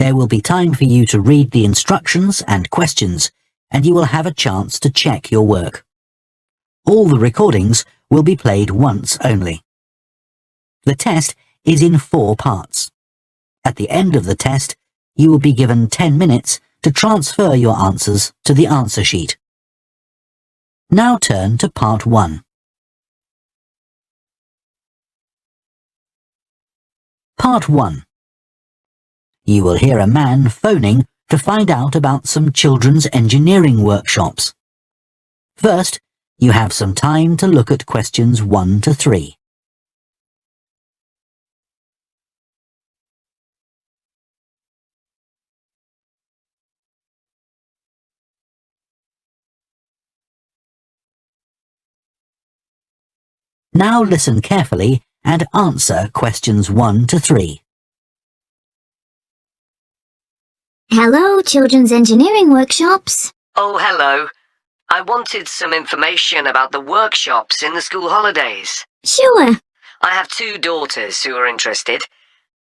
There will be time for you to read the instructions and questions, and you will have a chance to check your work. All the recordings will be played once only. The test is in 4 parts. At the end of the test, you will be given 10 minutes to transfer your answers to the answer sheet. Now turn to Part 1. Part 1. You will hear a man phoning to find out about some children's engineering workshops. First, you have some time to look at questions 1 to 3. Now listen carefully and answer questions 1 to 3. Hello, Children's Engineering Workshops. Oh, hello. I wanted some information about the workshops in the school holidays. Sure. I have 2 daughters who are interested.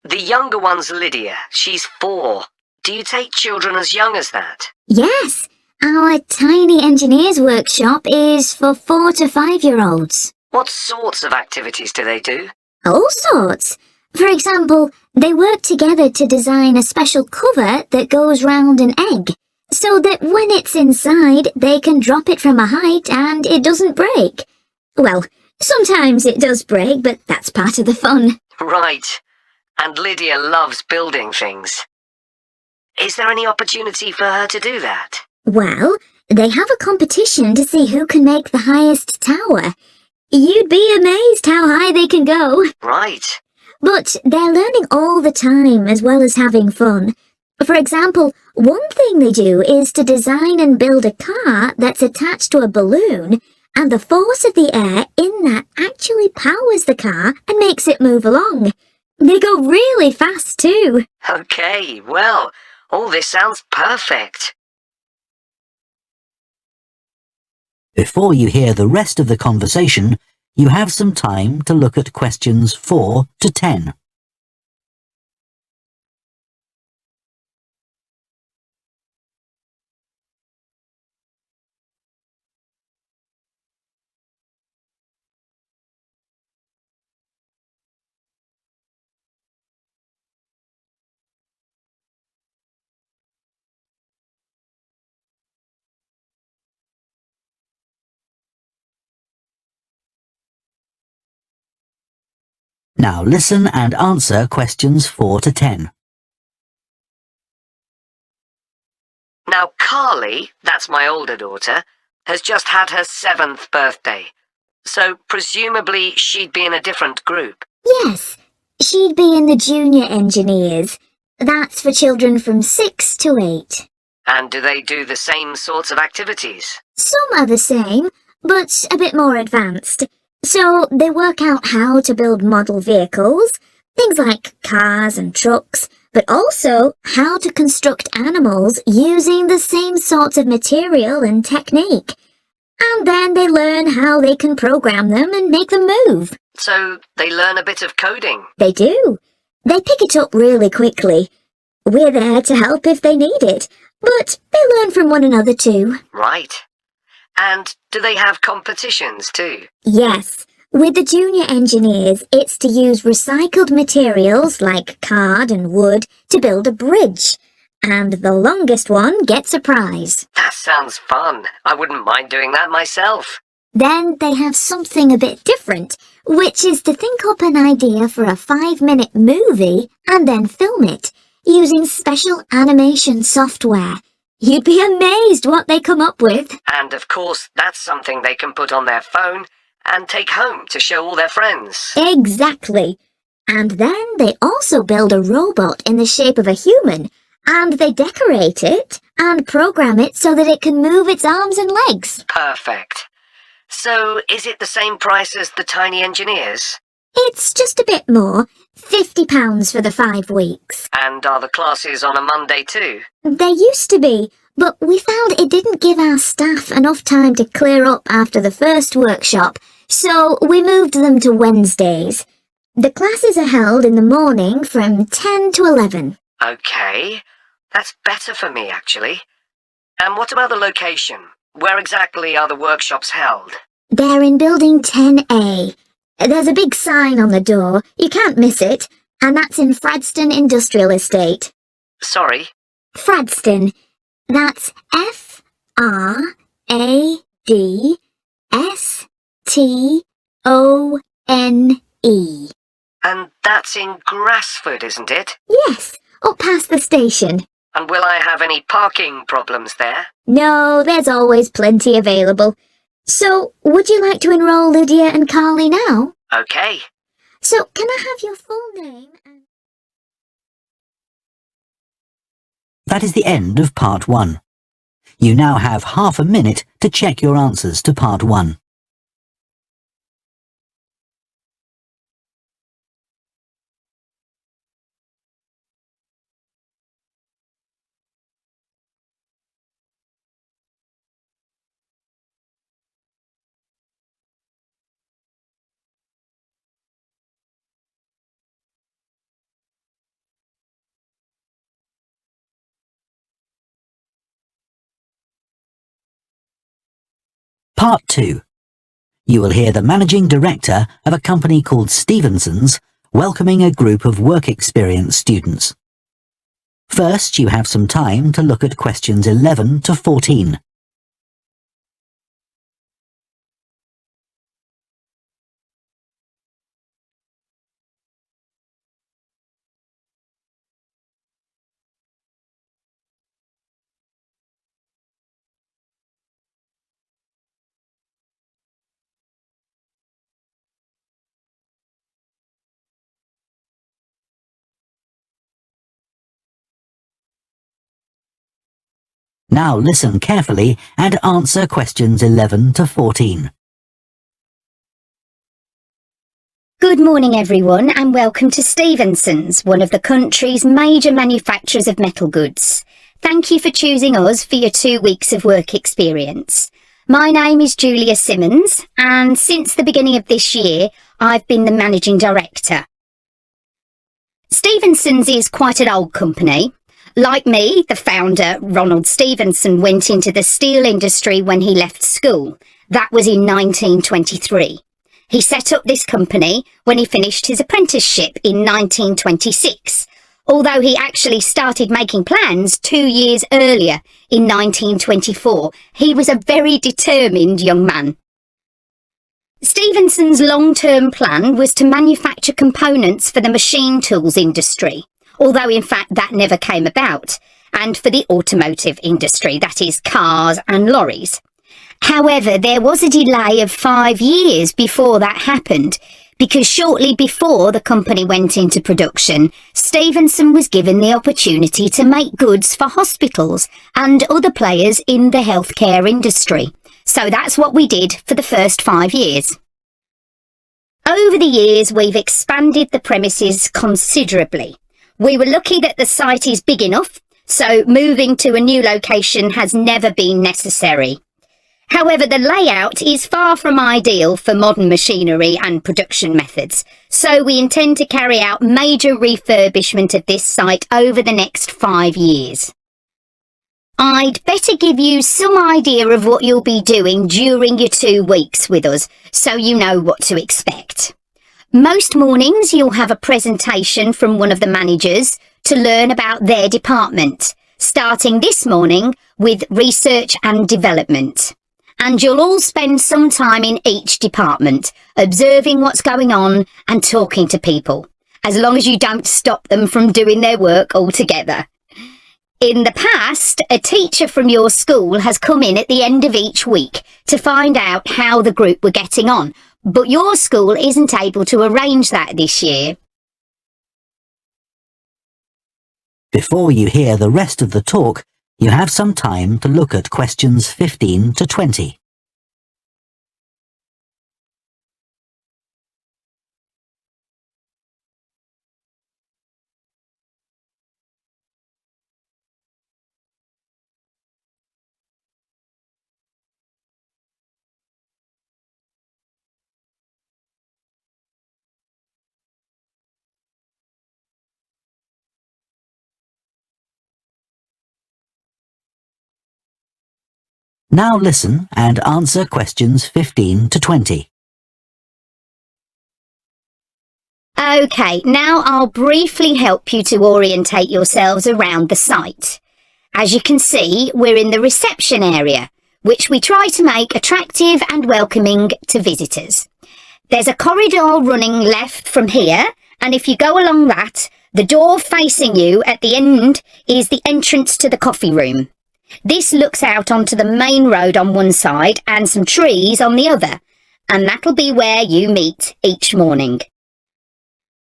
The younger one's Lydia. She's 4. Do you take children as young as that? Yes, our Tiny Engineers Workshop is for 4 to 5-year-olds. What sorts of activities do they do? All sorts. For example, they work together to design a special cover that goes round an egg, so that when it's inside, they can drop it from a height and it doesn't break. Well, sometimes it does break, but that's part of the fun. Right. And Lydia loves building things. Is there any opportunity for her to do that? Well, they have a competition to see who can make the highest tower. You'd be amazed how high they can go. Right. But they're learning all the time as well as having fun. For example, one thing they do is to design and build a car that's attached to a balloon, and the force of the air in that actually powers the car and makes it move along. They go really fast too. Okay, well, all this sounds perfect. Before you hear the rest of the conversation, you have some time to look at questions 4 to 10. Now listen and answer questions 4 to 10. Now, Carly, that's my older daughter, has just had her 7th birthday. So presumably she'd be in a different group. Yes, she'd be in the Junior Engineers. That's for children from 6 to 8. And do they do the same sorts of activities? Some are the same, but a bit more advanced. So they work out how to build model vehicles, things like cars and trucks, but also how to construct animals using the same sorts of material and technique. And then they learn how they can program them and make them move. So they learn a bit of coding? They do. They pick it up really quickly. We're there to help if they need it, but they learn from one another too. Right. And do they have competitions too? Yes. With the Junior Engineers, it's to use recycled materials like card and wood to build a bridge. And the longest one gets a prize. That sounds fun. I wouldn't mind doing that myself. Then they have something a bit different, which is to think up an idea for a 5-minute movie and then film it, using special animation software. You'd be amazed what they come up with. And of course, that's something they can put on their phone and take home to show all their friends. Exactly. And then they also build a robot in the shape of a human, and they decorate it and program it so that it can move its arms and legs. Perfect. So, is it the same price as the Tiny Engineers? It's just a bit more, £50 for the 5 weeks. And are the classes on a Monday too? They used to be, but we found it didn't give our staff enough time to clear up after the first workshop, so we moved them to Wednesdays. The classes are held in the morning from 10 to 11. Okay, that's better for me, actually. And what about the location? Where exactly are the workshops held? They're in Building 10A. There's a big sign on the door. You can't miss it. And that's in Fradston Industrial Estate. Sorry? Fradston. That's F-R-A-D-S-T-O-N-E. And that's in Grassford, isn't it? Yes, up past the station. And will I have any parking problems there? No, there's always plenty available. So, would you like to enroll Lydia and Carly now? Okay. So, can I have your full name and... That is the end of part 1. You now have half a minute to check your answers to part 1. Part 2. You will hear the managing director of a company called Stevenson's welcoming a group of work experience students. First, you have some time to look at questions 11 to 14. Now listen carefully and answer questions 11 to 14. Good morning everyone and welcome to Stevenson's, one of the country's major manufacturers of metal goods. Thank you for choosing us for your 2 weeks of work experience. My name is Julia Simmons and since the beginning of this year I've been the managing director. Stevenson's is quite an old company. Like me, the founder, Ronald Stevenson, went into the steel industry when he left school. That was in 1923. He set up this company when he finished his apprenticeship in 1926, although he actually started making plans 2 years earlier in 1924. He was a very determined young man. Stevenson's long-term plan was to manufacture components for the machine tools industry, although in fact that never came about, and for the automotive industry, that is cars and lorries. However, there was a delay of 5 years before that happened, because shortly before the company went into production, Stevenson was given the opportunity to make goods for hospitals and other players in the healthcare industry. So that's what we did for the first 5 years. Over the years, we've expanded the premises considerably. We were lucky that the site is big enough, so moving to a new location has never been necessary. However, the layout is far from ideal for modern machinery and production methods, so we intend to carry out major refurbishment of this site over the next 5 years. I'd better give you some idea of what you'll be doing during your 2 weeks with us, so you know what to expect. Most mornings you'll have a presentation from one of the managers to learn about their department, starting this morning with research and development. And you'll all spend some time in each department, observing what's going on and talking to people, as long as you don't stop them from doing their work altogether. In the past, a teacher from your school has come in at the end of each week to find out how the group were getting on, but your school isn't able to arrange that this year. Before you hear the rest of the talk, you have some time to look at questions 15 to 20. Now listen and answer questions 15 to 20. OK, now I'll briefly help you to orientate yourselves around the site. As you can see, we're in the reception area, which we try to make attractive and welcoming to visitors. There's a corridor running left from here, and if you go along that, the door facing you at the end is the entrance to the coffee room. This looks out onto the main road on one side and some trees on the other, and that'll be where you meet each morning.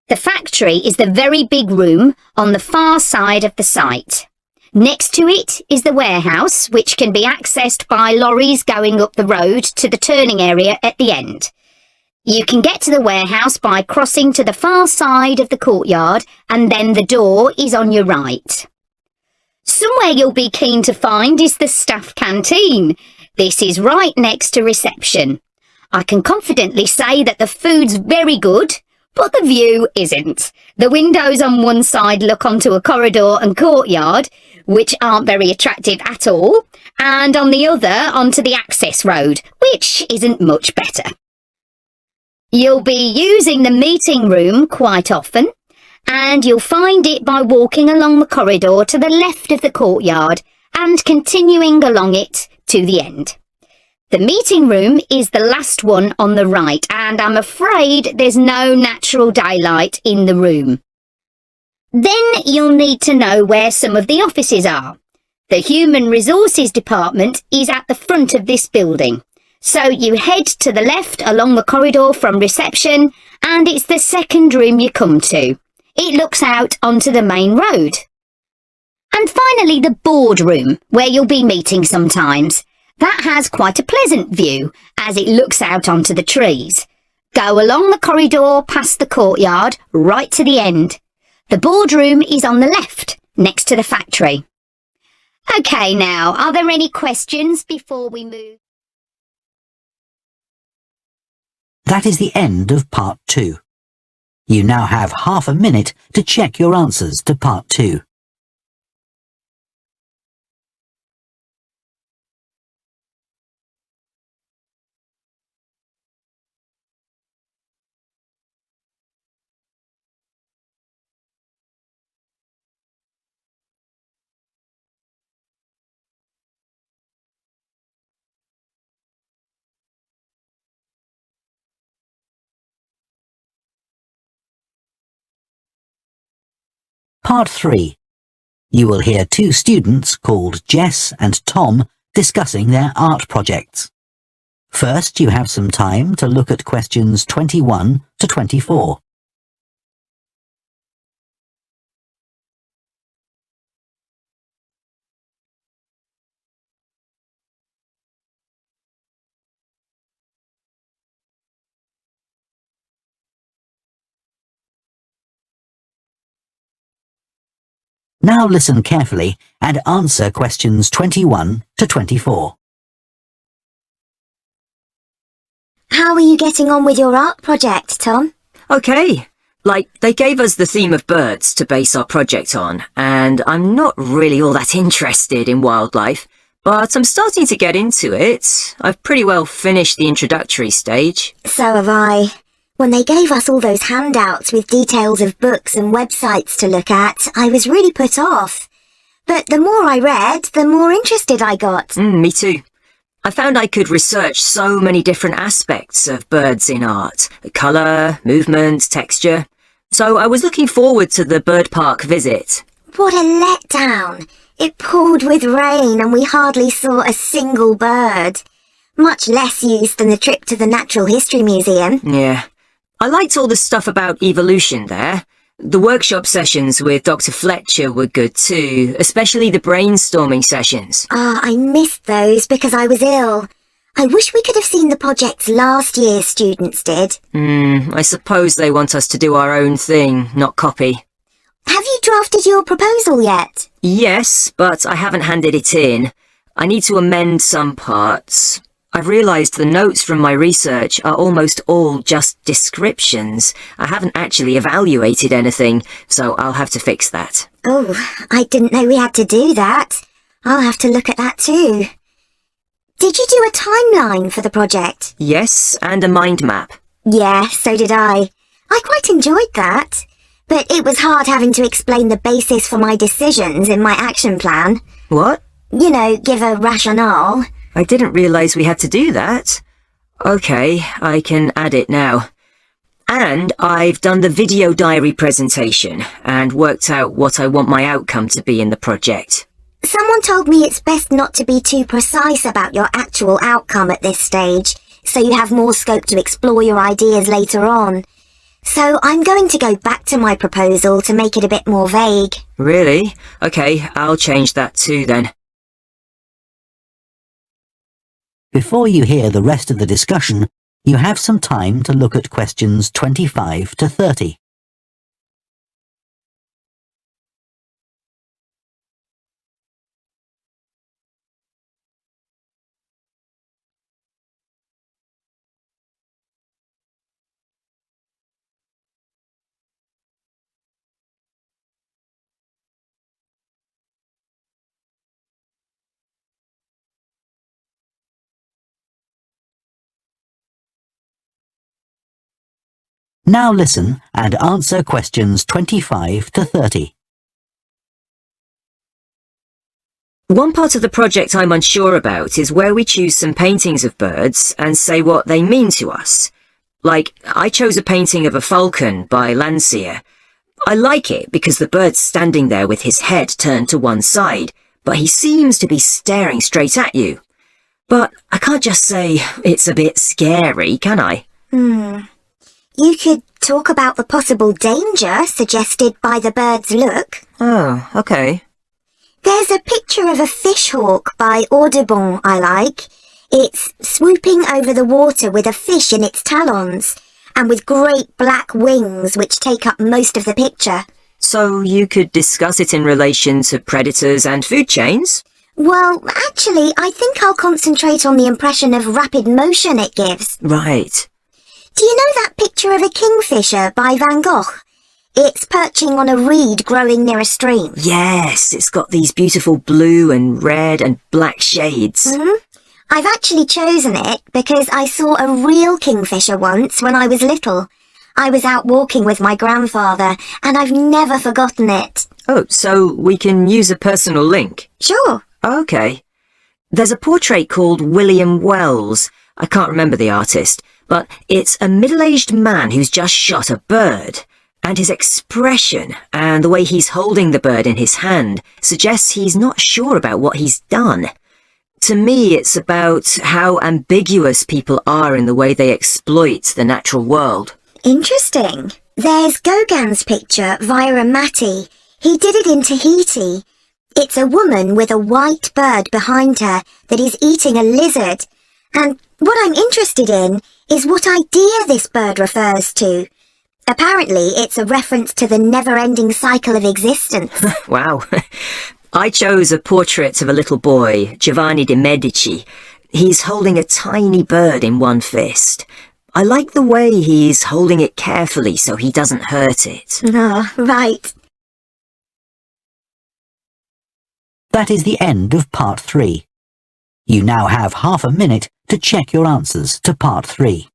The factory is the very big room on the far side of the site. Next to it is the warehouse, which can be accessed by lorries going up the road to the turning area at the end. You can get to the warehouse by crossing to the far side of the courtyard, and then the door is on your right. Somewhere you'll be keen to find is the staff canteen. This is right next to reception. I can confidently say that the food's very good, but the view isn't. The windows on one side look onto a corridor and courtyard, which aren't very attractive at all, and on the other onto the access road, which isn't much better. You'll be using the meeting room quite often, and you'll find it by walking along the corridor to the left of the courtyard and continuing along it to the end. The meeting room is the last one on the right, and I'm afraid there's no natural daylight in the room. Then you'll need to know where some of the offices are. The Human Resources Department is at the front of this building. So you head to the left along the corridor from reception, and it's the second room you come to. It looks out onto the main road. And finally, the boardroom, where you'll be meeting sometimes. That has quite a pleasant view, as it looks out onto the trees. Go along the corridor past the courtyard, right to the end. The boardroom is on the left, next to the factory. OK, now, are there any questions before we move? That is the end of part 2. You now have half a minute to check your answers to part 2. Part 3. You will hear 2 students called Jess and Tom discussing their art projects. First, you have some time to look at questions 21 to 24. Now listen carefully and answer questions 21 to 24. How are you getting on with your art project, Tom? Okay. They gave us the theme of birds to base our project on, and I'm not really all that interested in wildlife, but I'm starting to get into it. I've pretty well finished the introductory stage. So have I. When they gave us all those handouts with details of books and websites to look at, I was really put off. But the more I read, the more interested I got. Me too. I found I could research so many different aspects of birds in art. Colour, movement, texture. So I was looking forward to the bird park visit. What a letdown. It poured with rain and we hardly saw a single bird. Much less use than the trip to the Natural History Museum. Yeah. I liked all the stuff about evolution there. The workshop sessions with Dr. Fletcher were good too, especially the brainstorming sessions. I missed those because I was ill. I wish we could have seen the projects last year's students did. I suppose they want us to do our own thing, not copy. Have you drafted your proposal yet? Yes, but I haven't handed it in. I need to amend some parts. I've realised the notes from my research are almost all just descriptions. I haven't actually evaluated anything, so I'll have to fix that. Oh, I didn't know we had to do that. I'll have to look at that too. Did you do a timeline for the project? Yes, and a mind map. Yeah, so did I. I quite enjoyed that. But it was hard having to explain the basis for my decisions in my action plan. What? You know, give a rationale. I didn't realise we had to do that. Okay, I can add it now. And I've done the video diary presentation and worked out what I want my outcome to be in the project. Someone told me it's best not to be too precise about your actual outcome at this stage, so you have more scope to explore your ideas later on. So I'm going to go back to my proposal to make it a bit more vague. Really? Okay, I'll change that too then. Before you hear the rest of the discussion, you have some time to look at questions 25 to 30. Now listen and answer questions 25 to 30. One part of the project I'm unsure about is where we choose some paintings of birds and say what they mean to us. Like, I chose a painting of a falcon by Landseer. I like it because the bird's standing there with his head turned to one side, but he seems to be staring straight at you. But I can't just say it's a bit scary, can I? You could talk about the possible danger suggested by the bird's look. Oh, okay. There's a picture of a fishhawk by Audubon I like. It's swooping over the water with a fish in its talons, and with great black wings which take up most of the picture. So you could discuss it in relation to predators and food chains? Well, actually, I think I'll concentrate on the impression of rapid motion it gives. Right. Do you know that picture of a kingfisher by Van Gogh? It's perching on a reed growing near a stream. Yes, it's got these beautiful blue and red and black shades. I've actually chosen it because I saw a real kingfisher once when I was little. I was out walking with my grandfather, and I've never forgotten it. Oh, so we can use a personal link? Sure. Okay. There's a portrait called William Wells. I can't remember the artist, but it's a middle-aged man who's just shot a bird. And his expression and the way he's holding the bird in his hand suggests he's not sure about what he's done. To me, it's about how ambiguous people are in the way they exploit the natural world. Interesting. There's Gauguin's picture via a Matty. He did it in Tahiti. It's a woman with a white bird behind her that is eating a lizard. And what I'm interested in is what idea this bird refers to. Apparently, it's a reference to the never-ending cycle of existence. Wow. I chose a portrait of a little boy, Giovanni de' Medici. He's holding a tiny bird in one fist. I like the way he's holding it carefully so he doesn't hurt it. Oh, right. That is the end of part 3. You now have half a minute to check your answers to part 3.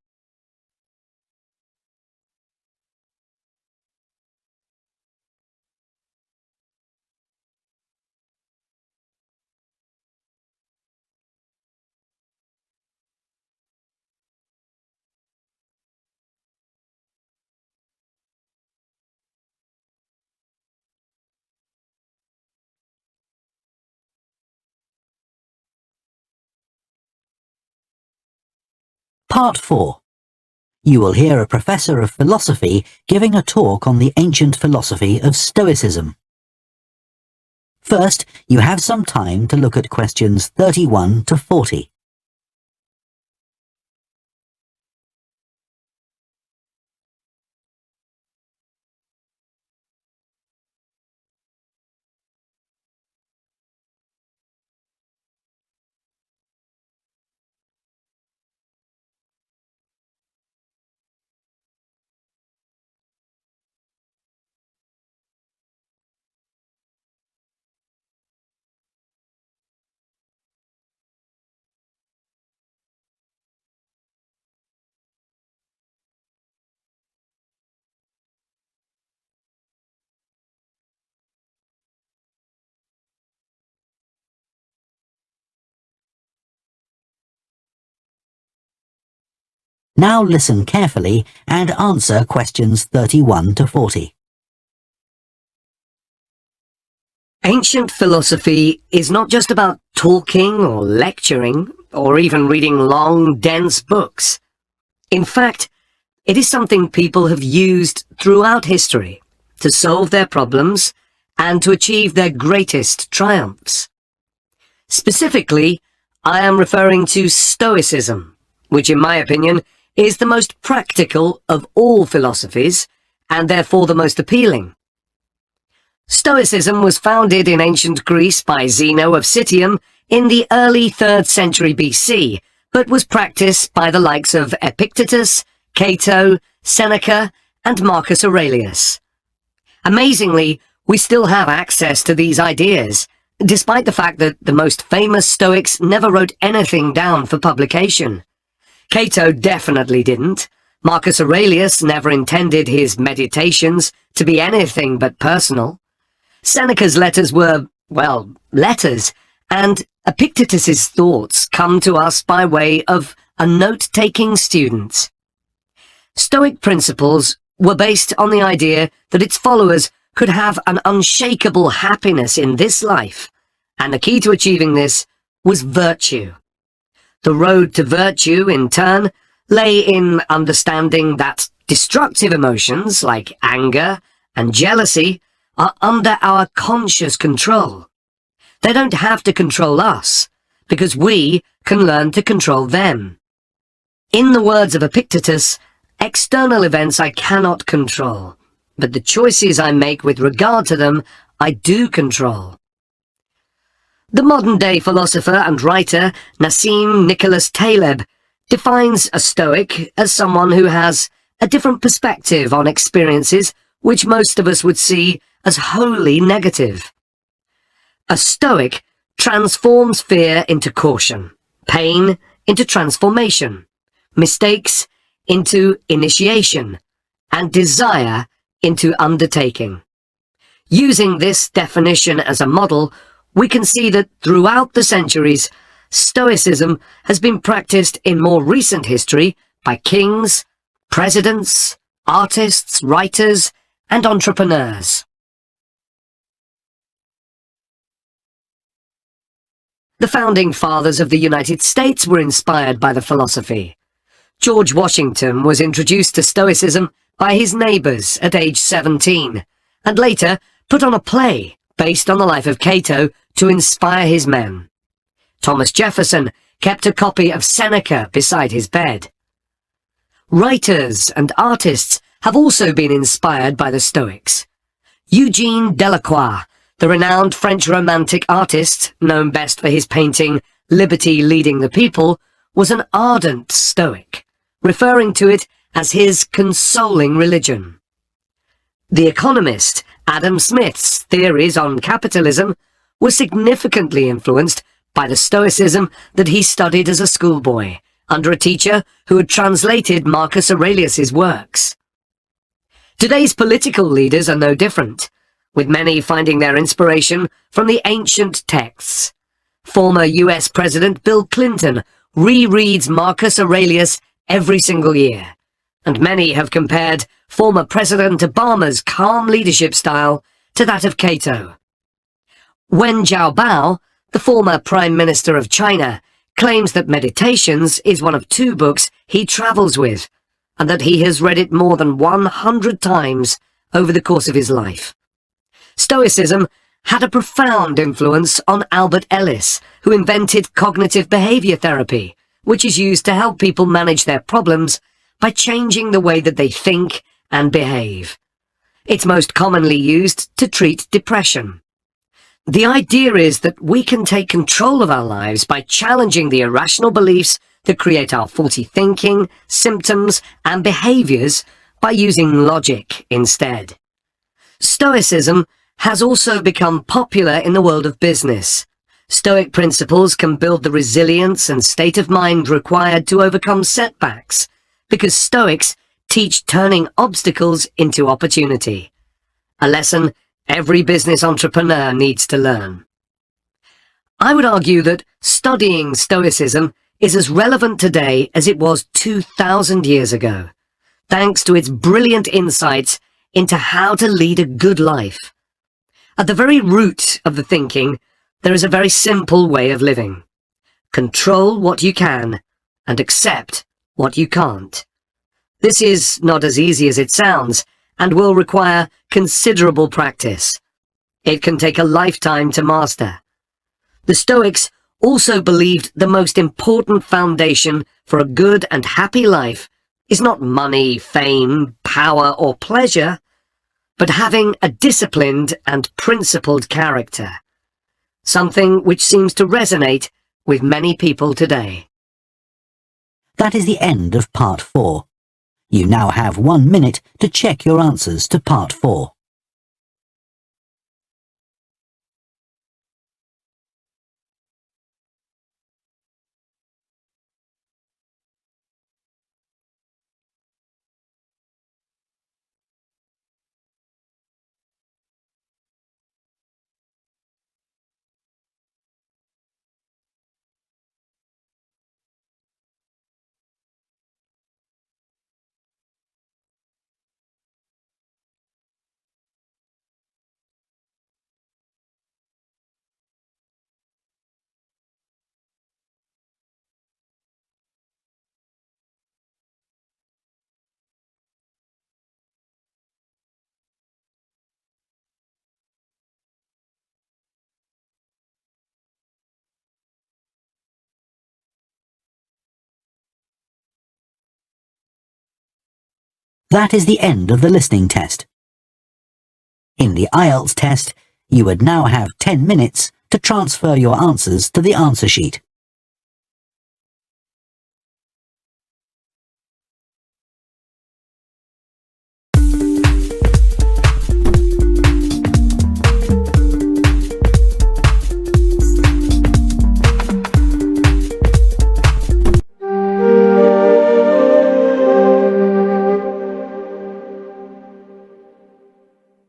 Part 4. You will hear a professor of philosophy giving a talk on the ancient philosophy of Stoicism. First, you have some time to look at questions 31 to 40. Now listen carefully and answer questions 31 to 40. Ancient philosophy is not just about talking or lecturing, or even reading long, dense books. In fact, it is something people have used throughout history to solve their problems and to achieve their greatest triumphs. Specifically, I am referring to Stoicism, which in my opinion is the most practical of all philosophies and therefore the most appealing. Stoicism was founded in ancient Greece by Zeno of Citium in the early 3rd century BC, but was practiced by the likes of Epictetus, Cato, Seneca, and Marcus Aurelius. Amazingly, we still have access to these ideas, despite the fact that the most famous Stoics never wrote anything down for publication. Cato definitely didn't. Marcus Aurelius never intended his meditations to be anything but personal. Seneca's letters were, well, letters, and Epictetus's thoughts come to us by way of a note-taking student. Stoic principles were based on the idea that its followers could have an unshakable happiness in this life, and the key to achieving this was virtue. The road to virtue, in turn, lay in understanding that destructive emotions like anger and jealousy are under our conscious control. They don't have to control us, because we can learn to control them. In the words of Epictetus, external events I cannot control, but the choices I make with regard to them I do control. The modern-day philosopher and writer Nassim Nicholas Taleb defines a Stoic as someone who has a different perspective on experiences which most of us would see as wholly negative. A Stoic transforms fear into caution, pain into transformation, mistakes into initiation, and desire into undertaking. Using this definition as a model, we can see that throughout the centuries, Stoicism has been practiced in more recent history by kings, presidents, artists, writers, and entrepreneurs. The founding fathers of the United States were inspired by the philosophy. George Washington was introduced to Stoicism by his neighbours at age 17, and later put on a play based on the life of Cato to inspire his men. Thomas Jefferson kept a copy of Seneca beside his bed. Writers and artists have also been inspired by the Stoics. Eugene Delacroix, the renowned French Romantic artist, known best for his painting Liberty Leading the People, was an ardent Stoic, referring to it as his consoling religion. The economist Adam Smith's theories on capitalism were significantly influenced by the Stoicism that he studied as a schoolboy, under a teacher who had translated Marcus Aurelius's works. Today's political leaders are no different, with many finding their inspiration from the ancient texts. Former US President Bill Clinton rereads Marcus Aurelius every single year, and many have compared former President Obama's calm leadership style to that of Cato. Wen Jiabao, the former Prime Minister of China, claims that Meditations is one of 2 books he travels with, and that he has read it more than 100 times over the course of his life. Stoicism had a profound influence on Albert Ellis, who invented cognitive behavior therapy, which is used to help people manage their problems by changing the way that they think and behave. It's most commonly used to treat depression. The idea is that we can take control of our lives by challenging the irrational beliefs that create our faulty thinking, symptoms, and behaviors by using logic instead. Stoicism has also become popular in the world of business. Stoic principles can build the resilience and state of mind required to overcome setbacks, because Stoics teach turning obstacles into opportunity, a lesson every business entrepreneur needs to learn. I would argue that studying Stoicism is as relevant today as it was 2,000 years ago, thanks to its brilliant insights into how to lead a good life. At the very root of the thinking, there is a very simple way of living. Control what you can and accept what you can't. This is not as easy as it sounds and will require considerable practice. It can take a lifetime to master. The Stoics also believed the most important foundation for a good and happy life is not money, fame, power, or pleasure, but having a disciplined and principled character, something which seems to resonate with many people today. That is the end of part 4. You now have 1 minute to check your answers to part 4. That is the end of the listening test. In the Ielts test, you would now have 10 minutes to transfer your answers to the answer sheet.